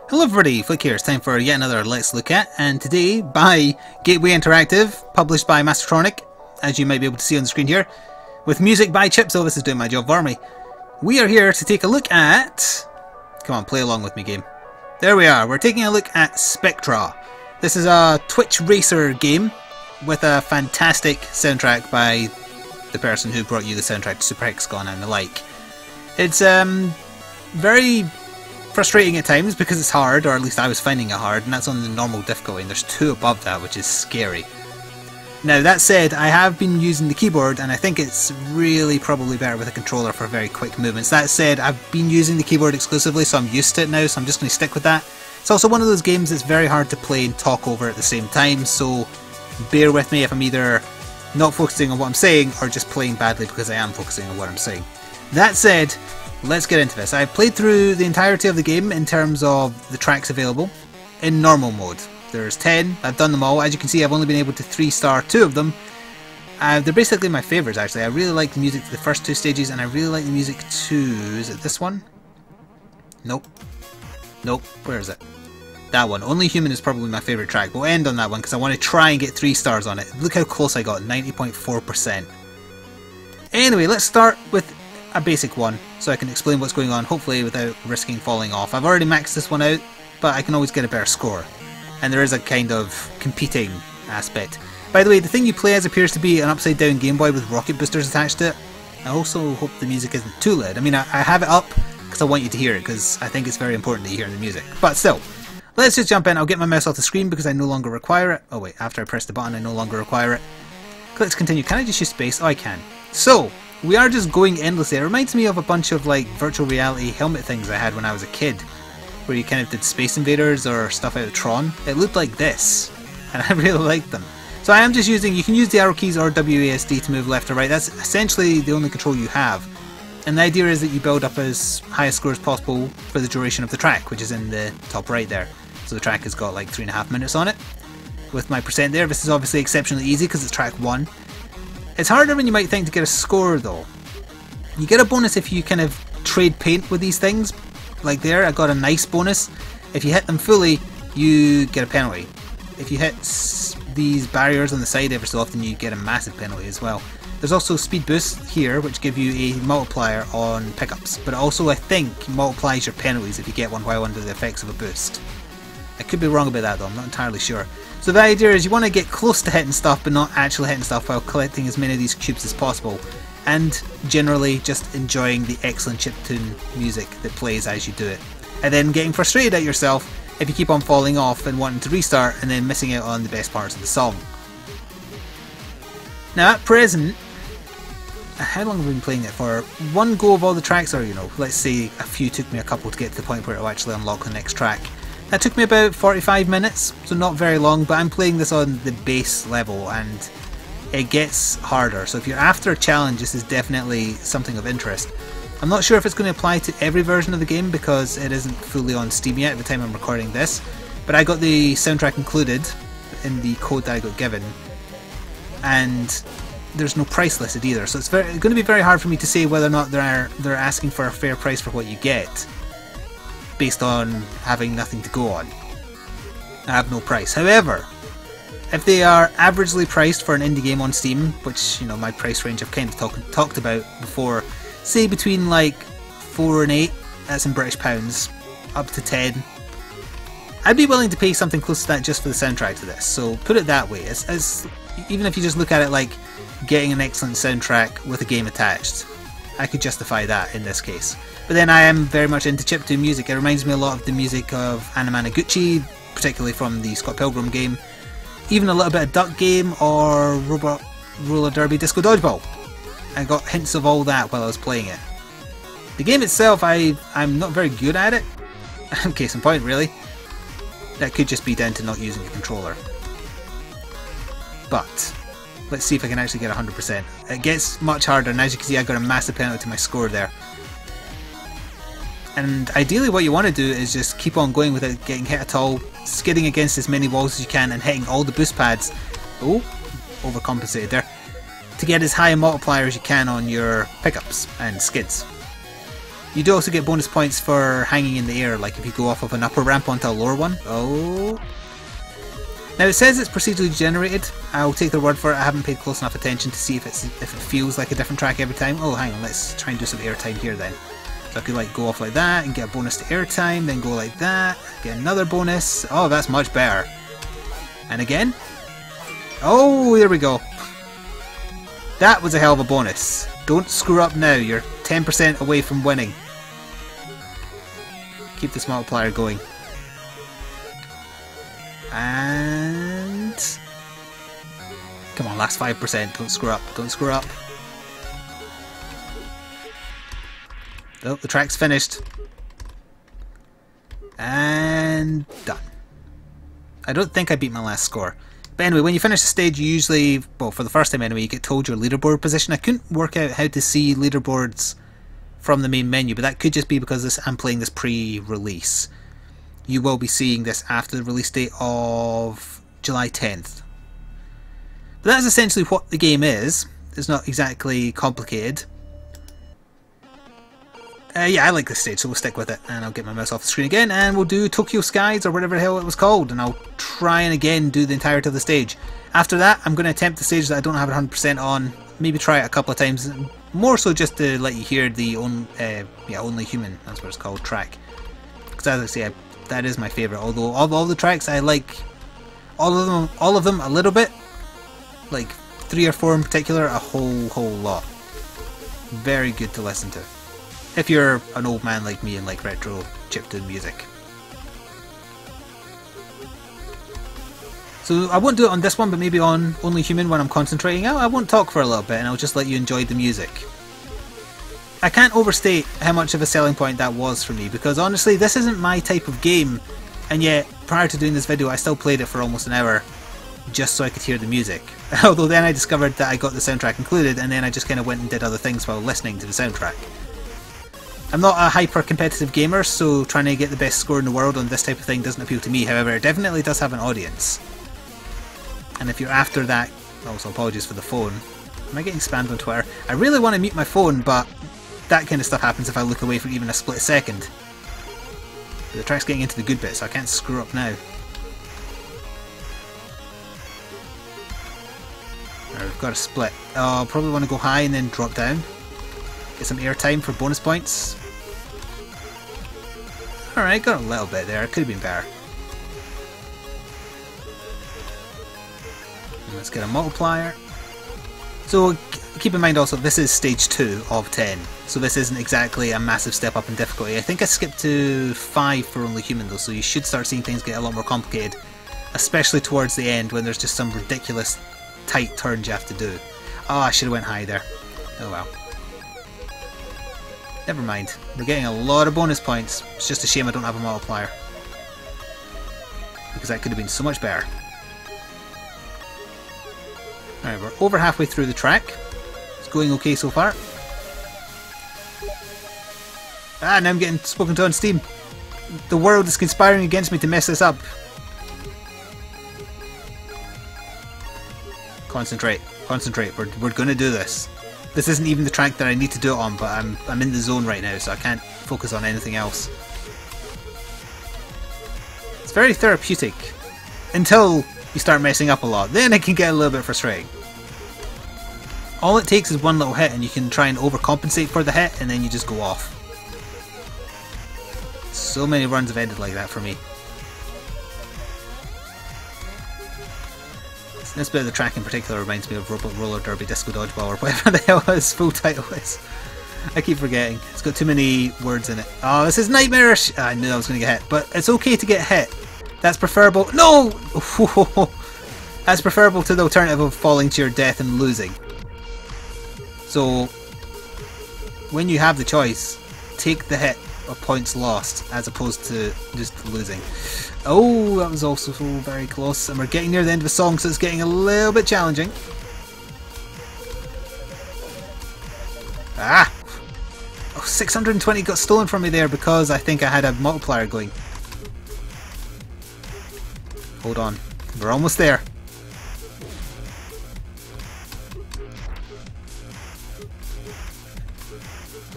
Hello everybody, Flik here. It's time for yet another Let's Look At, and today by Gateway Interactive, published by Mastertronic, as you might be able to see on the screen here, with music by Chipso. This is doing my job for me. We are here to take a look at... Come on, play along with me, game. There we are. We're taking a look at Spectra. This is a Twitch racer game with a fantastic soundtrack by the person who brought you the soundtrack to Super Hexagon and the like. It's very frustrating at times because it's hard, or at least I was finding it hard, and that's on the normal difficulty, and there's 2 above that, which is scary. Now that said, I have been using the keyboard, and I think it's really probably better with a controller for very quick movements. That said, I've been using the keyboard exclusively, so I'm used to it now, so I'm just going to stick with that. It's also one of those games that's very hard to play and talk over at the same time, so bear with me if I'm either not focusing on what I'm saying or just playing badly because I am focusing on what I'm saying. That said, let's get into this. I've played through the entirety of the game in terms of the tracks available in normal mode. There's 10, I've done them all. As you can see, I've only been able to 3-star 2 of them. They're basically my favourites actually. I really like the music to the first 2 stages, and I really like the music to... is it this one? Nope. Nope, where is it? That one. Only Human is probably my favourite track. We'll end on that one because I want to try and get 3 stars on it. Look how close I got, 90.4%. Anyway, let's start with a basic one so I can explain what's going on, hopefully without risking falling off. I've already maxed this one out, but I can always get a better score. And there is a kind of competing aspect. By the way, the thing you play as appears to be an upside down Game Boy with rocket boosters attached to it. I also hope the music isn't too loud. I mean, I have it up because I want you to hear it, because I think it's very important that you hear the music. But still, let's just jump in. I'll get my mouse off the screen because I no longer require it. Oh wait, after I press the button I no longer require it. Click to continue. Can I just use space? Oh, I can. So, we are just going endlessly. It reminds me of a bunch of like virtual reality helmet things I had when I was a kid, where you kind of did Space Invaders or stuff out of Tron. It looked like this, and I really liked them. So I am just using, you can use the arrow keys or WASD to move left or right. That's essentially the only control you have. And the idea is that you build up as high a score as possible for the duration of the track, which is in the top right there. So the track has got like 3.5 minutes on it. With my percent there, this is obviously exceptionally easy because it's track 1. It's harder than you might think to get a score though. You get a bonus if you kind of trade paint with these things. Like there, I got a nice bonus. If you hit them fully, you get a penalty. If you hit these barriers on the side ever so often, you get a massive penalty as well. There's also speed boosts here, which give you a multiplier on pickups, but also I think multiplies your penalties if you get one while under the effects of a boost. I could be wrong about that though, I'm not entirely sure. So the idea is you want to get close to hitting stuff but not actually hitting stuff while collecting as many of these cubes as possible, and generally just enjoying the excellent chiptune music that plays as you do it, and then getting frustrated at yourself if you keep on falling off and wanting to restart and then missing out on the best parts of the song. Now at present, how long have I been playing it for? One go of all the tracks, or let's say a few took me a couple to get to the point where it'll actually unlock the next track. That took me about 45 minutes, so not very long, but I'm playing this on the base level and it gets harder. So if you're after a challenge, this is definitely something of interest. I'm not sure if it's going to apply to every version of the game because it isn't fully on Steam yet at the time I'm recording this, but I got the soundtrack included in the code that I got given, and there's no price listed either, so it's going to be very hard for me to say whether or not they're asking for a fair price for what you get, based on having nothing to go on. I have no price. However, if they are averagely priced for an indie game on Steam, which my price range I've kind of talked about before, say between like 4 and 8, that's in British pounds, up to 10, I'd be willing to pay something close to that just for the soundtrack to this. So put it that way, as even if you just look at it like getting an excellent soundtrack with a game attached, I could justify that in this case. But then I am very much into chiptune music. It reminds me a lot of the music of Anamanaguchi, particularly from the Scott Pilgrim game, even a little bit of Duck Game or Robot Roller Derby Disco Dodgeball. I got hints of all that while I was playing it. The game itself, I'm not very good at it. Case in point, really. That could just be down to not using a controller. But let's see if I can actually get 100%. It gets much harder, and as you can see I got a massive penalty to my score there. And ideally what you want to do is just keep on going without getting hit at all, skidding against as many walls as you can and hitting all the boost pads. Oh, overcompensated there. To get as high a multiplier as you can on your pickups and skids. You do also get bonus points for hanging in the air, like if you go off of an upper ramp onto a lower one. Oh. Now it says it's procedurally generated. I'll take their word for it. I haven't paid close enough attention to see if it feels like a different track every time. Oh, hang on, let's try and do some airtime here then. So I could like go off like that and get a bonus to airtime, then go like that, get another bonus. Oh, that's much better. And again. Oh, there we go. That was a hell of a bonus. Don't screw up now. You're 10% away from winning. Keep this multiplier going. And come on, last 5%. Don't screw up. Don't screw up. Oh, the track's finished. And done. I don't think I beat my last score. But anyway, when you finish the stage, you usually, well, for the first time anyway, you get told your leaderboard position. I couldn't work out how to see leaderboards from the main menu, but that could just be because I'm playing this pre-release. You will be seeing this after the release date of July 10th. But that's essentially what the game is. It's not exactly complicated. Yeah, I like this stage, so we'll stick with it. And I'll get my mouse off the screen again, and we'll do Tokyo Skies, or whatever the hell it was called. And I'll try and again do the entirety of the stage. After that, I'm going to attempt the stage that I don't have 100% on. Maybe try it a couple of times. More so just to let you hear the Only Human, that's what it's called, track. Because as I say, that is my favourite. Although of all the tracks, I like all of them a little bit. Like 3 or 4 in particular, a whole lot. Very good to listen to. If you're an old man like me and like retro chiptune music. So I won't do it on this one, but maybe on Only Human when I'm concentrating. I won't talk for a little bit and I'll just let you enjoy the music. I can't overstate how much of a selling point that was for me, because honestly this isn't my type of game, and yet prior to doing this video I still played it for almost an hour just so I could hear the music. Although then I discovered that I got the soundtrack included, and then I just kind of went and did other things while listening to the soundtrack. I'm not a hyper competitive gamer, so trying to get the best score in the world on this type of thing doesn't appeal to me. However, it definitely does have an audience. And if you're after that, also apologies for the phone. Am I getting spammed on Twitter? I really want to mute my phone, but that kind of stuff happens if I look away for even a split second. But the track's getting into the good bit, so I can't screw up now. Alright, we've got a split. Oh, I'll probably want to go high and then drop down. Get some airtime for bonus points. Alright, got a little bit there. It could have been better. And let's get a multiplier. So keep in mind also, this is stage 2 of 10. So this isn't exactly a massive step up in difficulty. I think I skipped to 5 for Only Human though, so you should start seeing things get a lot more complicated. Especially towards the end when there's just some ridiculous tight turns you have to do. Oh, I should have went high there. Oh well. Never mind. We're getting a lot of bonus points. It's just a shame I don't have a multiplier. Because that could have been so much better. Alright, we're over halfway through the track. It's going okay so far. Ah, now I'm getting spoken to on Steam. The world is conspiring against me to mess this up. Concentrate. Concentrate. We're gonna do this. This isn't even the track that I need to do it on, but I'm in the zone right now, so I can't focus on anything else. It's very therapeutic. Until you start messing up a lot. Then it can get a little bit frustrating. All it takes is one little hit and you can try and overcompensate for the hit, and then you just go off. So many runs have ended like that for me. This bit of the track in particular reminds me of Roller Derby Disco Dodgeball, or whatever the hell his full title is. I keep forgetting. It's got too many words in it. Oh, this is nightmarish! I knew I was going to get hit, but it's okay to get hit. That's preferable. No! That's preferable to the alternative of falling to your death and losing. So, when you have the choice, take the hit of points lost as opposed to just losing. Oh, that was also very close, and we're getting near the end of the song, so it's getting a little bit challenging. Ah! Oh, 620 got stolen from me there because I think I had a multiplier going. Hold on, we're almost there.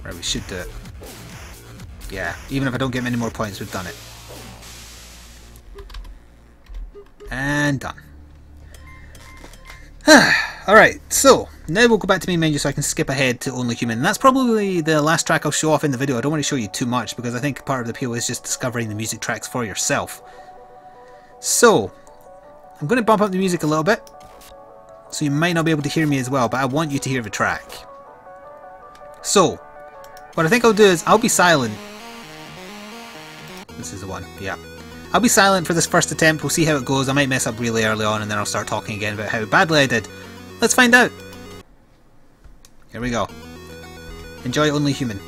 Right, we should do it. Yeah, even if I don't get many more points, we've done it. And done. Alright, so now we'll go back to main menu so I can skip ahead to Only Human. And that's probably the last track I'll show off in the video. I don't want to show you too much because I think part of the appeal is just discovering the music tracks for yourself. So, I'm going to bump up the music a little bit. So you might not be able to hear me as well, but I want you to hear the track. So, what I think I'll do is I'll be silent. This is the one, yeah. I'll be silent for this first attempt, we'll see how it goes. I might mess up really early on and then I'll start talking again about how badly I did. Let's find out! Here we go. Enjoy Only Human.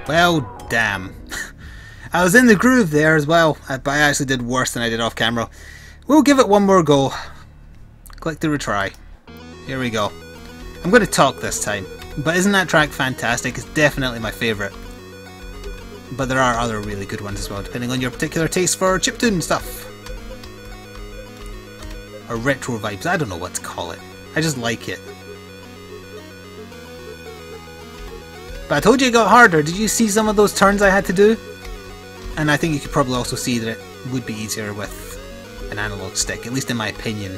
Well, damn. I was in the groove there as well, but I actually did worse than I did off camera. We'll give it one more go. Click to retry. Here we go. I'm going to talk this time, but isn't that track fantastic? It's definitely my favourite. But there are other really good ones as well, depending on your particular taste for chiptune stuff. Or retro vibes, I don't know what to call it. I just like it. But I told you it got harder. Did you see some of those turns I had to do? And I think you could probably also see that it would be easier with an analog stick, at least in my opinion.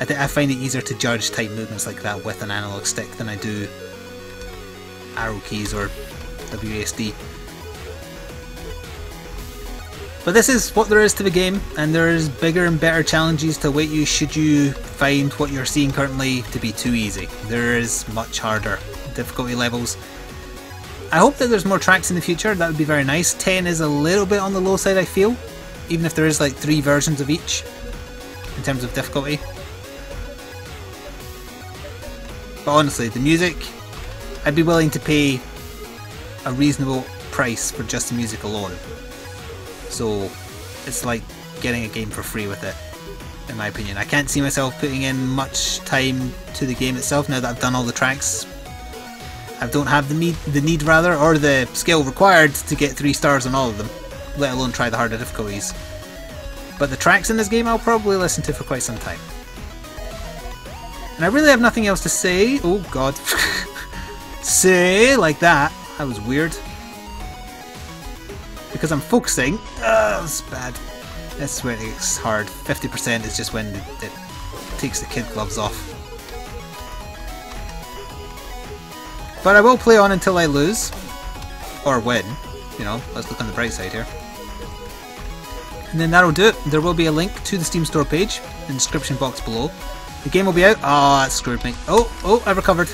I find it easier to judge tight movements like that with an analog stick than I do arrow keys or WASD. But this is what there is to the game, and there's bigger and better challenges to await you should you find what you're seeing currently to be too easy. There is much harder difficulty levels. I hope that there's more tracks in the future, that would be very nice. 10 is a little bit on the low side, I feel, even if there is like 3 versions of each in terms of difficulty. But honestly, the music, I'd be willing to pay a reasonable price for just the music alone. So it's like getting a game for free with it, in my opinion. I can't see myself putting in much time to the game itself now that I've done all the tracks. I don't have the need rather, or the skill required to get 3 stars on all of them, let alone try the harder difficulties. But the tracks in this game I'll probably listen to for quite some time. And I really have nothing else to say. Oh god. Say like that. That was weird. Because I'm focusing. That's bad. That's where it's hard. 50% is just when it takes the kid gloves off. But I will play on until I lose. Or win. You know, let's look on the bright side here. And then that'll do it. There will be a link to the Steam store page in the description box below. The game will be out. Oh, that screwed me. Oh, I recovered.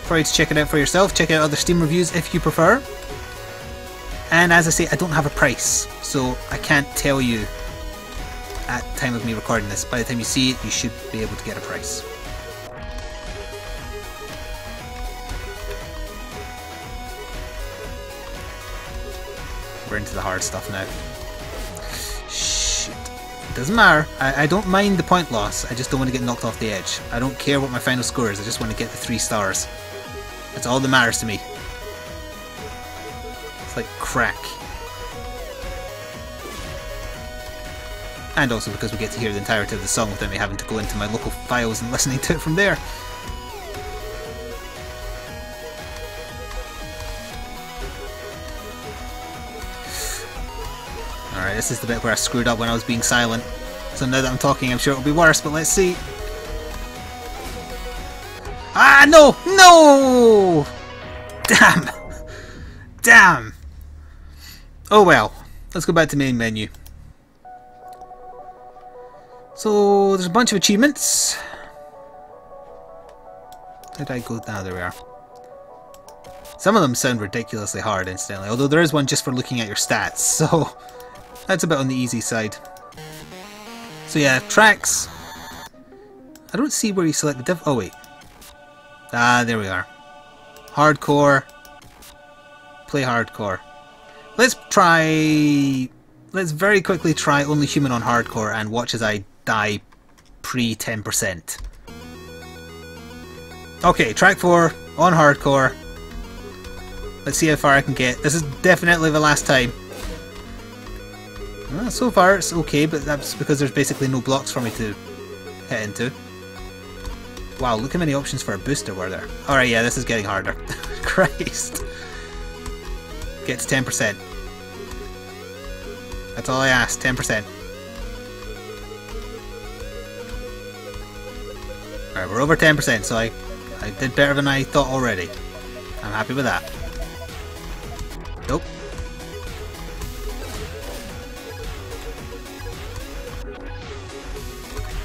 For you to check it out for yourself. Check out other Steam reviews if you prefer. And as I say, I don't have a price, so I can't tell you at the time of me recording this. By the time you see it, you should be able to get a price. We're into the hard stuff now. Shit. Doesn't matter. I don't mind the point loss. I just don't want to get knocked off the edge. I don't care what my final score is. I just want to get the 3 stars. That's all that matters to me. It's like crack. And also because we get to hear the entirety of the song without me having to go into my local files and listening to it from there. Alright, this is the bit where I screwed up when I was being silent. So now that I'm talking, I'm sure it'll be worse, but let's see. Ah, no! No! Damn! Damn! Oh well. Let's go back to main menu. So, there's a bunch of achievements. Where did I go? Now, there we are. Some of them sound ridiculously hard, incidentally. Although there is one just for looking at your stats, so that's a bit on the easy side. So yeah, tracks. I don't see where you select the diff. Oh wait. Ah, there we are. Hardcore. Play hardcore. Let's very quickly try Only Human on hardcore and watch as I die pre 10%. Okay, track 4 on hardcore. Let's see how far I can get. This is definitely the last time. Well, so far it's okay, but that's because there's basically no blocks for me to hit into. Wow, look how many options for a booster were there. Alright, yeah, this is getting harder. Christ. Get to 10%. That's all I asked, 10%. Alright, we're over 10%, so I did better than I thought already. I'm happy with that. Nope.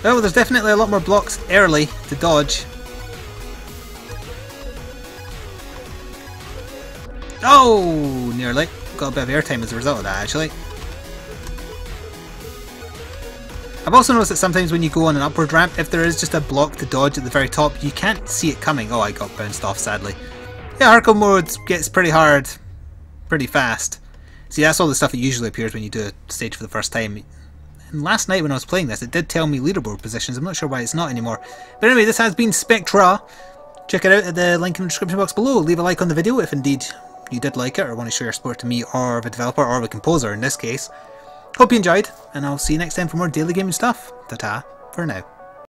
Oh, there's definitely a lot more blocks early to dodge. Oh, nearly. Got a bit of airtime as a result of that, actually. I've also noticed that sometimes when you go on an upward ramp, if there is just a block to dodge at the very top, you can't see it coming. Oh, I got bounced off, sadly. Yeah, hardcore mode gets pretty hard pretty fast. See, that's all the stuff that usually appears when you do a stage for the first time. And last night when I was playing this, it did tell me leaderboard positions. I'm not sure why it's not anymore. But anyway, this has been Spectra. Check it out at the link in the description box below. Leave a like on the video if indeed you did like it or want to show your support to me or the developer or the composer in this case. Hope you enjoyed, and I'll see you next time for more daily gaming stuff. Ta-ta for now.